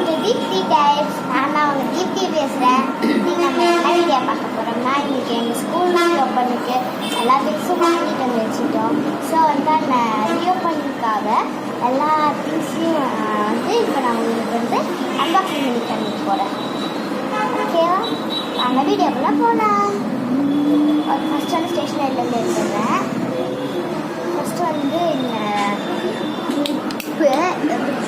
Welcome to Deepti types. நான் அவங்க தீப்தி பேசுகிறேன். நீங்கள் நம்ம என்ன வீடியோ பார்க்க போகிறோம்னா, இன்றைக்கி எங்கள் ஸ்கூல் ரீஓப்பனுக்கு எல்லா திங்ஸும் வாங்கிட்டு வந்து வச்சுட்டோம். ஸோ அந்த ரீஓப்பனுக்காக எல்லா திங்ஸையும் இப்போ நான் உங்களுக்கு அன்பாக்சிங் பண்ணி பண்ணிட்டு போகிறேன். ஓகேவா? அந்த வீடியோக்குள்ளே போகலாம். ஃபஸ்ட்டு ஸ்டேஷனரியிலேருந்து எடுத்துடுறேன். ஃபஸ்ட்டு இந்த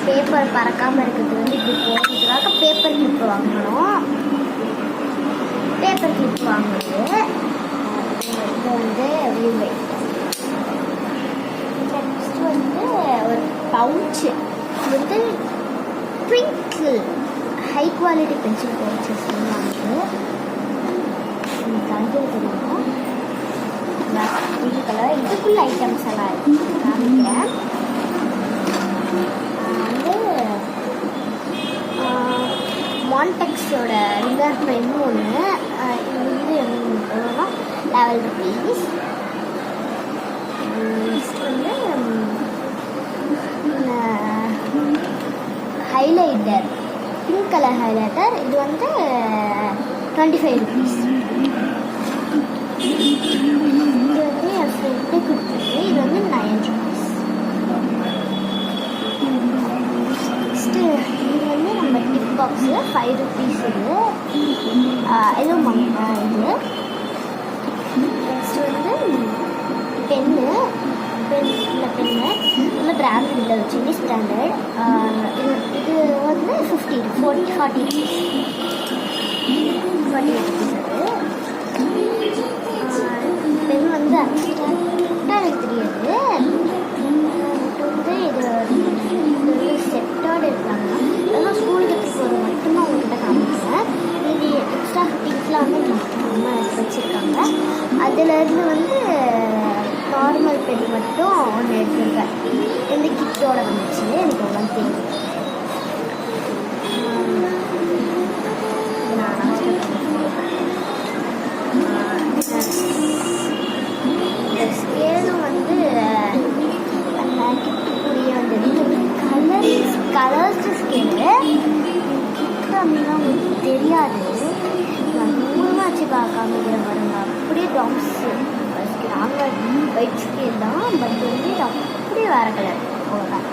பேப்பர் பறக்காமல் இருக்கிறது இப்படி போகிறதுக்காக பேப்பர் கிளிப் வாங்கணும். பேப்பர் கிளிப் வாங்குறது இது வியூவை. நெக்ஸ்ட் ஒரு pouch twinkle high quality pencil pouches வாங்குது. கலர் தெரியும் இது கலர். இதுக்குள்ள ஐட்டம்ஸ் எல்லாம் இருக்குது காமிக்கிறேன். மான்டெக்ஸோட ரிவர் பென்னு ஒன்று. இது எவ்வளோனா ₹11. Next highlighter, pink colour highlighter. இது ₹25. இது என் ஃப்ரெண்டு கொடுத்தது. இது ₹9. நெக்ஸ்ட்டு இது நம்ம டிப் பாக்ஸு ₹5. இதுவும் இது. Next pen. இந்த பென்னு நல்ல பிராண்ட் இல்லை, சைனீஸ் பிராண்டட். இது ₹40. பென் எனக்கு தெரியாது. இது செட்டோடு இருக்காங்க. அதெல்லாம் ஸ்கூலுக்கு போகிறது மட்டும்தான் அவங்ககிட்ட காமிக்கிறேன். இது எக்ஸ்ட்ரா ஃபிட்டிங்ஸ்லாம் நம்ம வச்சுருக்காங்க. அதிலேருந்து நார்மல் பென் மட்டும் ஒன்று எடுத்துருக்கேன். இந்த கிட்டோட வந்துச்சு. எனக்கு அவ்வளோ தெரியும். இந்த ஸ்கேலும் கலர்ஸ் ஸ்கேலு கிட்டலாம் உங்களுக்கு தெரியாது. நான் தூரமாக வச்சு காமிக்கிற பாருங்க. அப்படியே டாம்ஸ் நாங்கள் ஒயிட் ஸ்கேல் தான், பட் அப்படியே வேறு கலர். அவ்வளோதான்.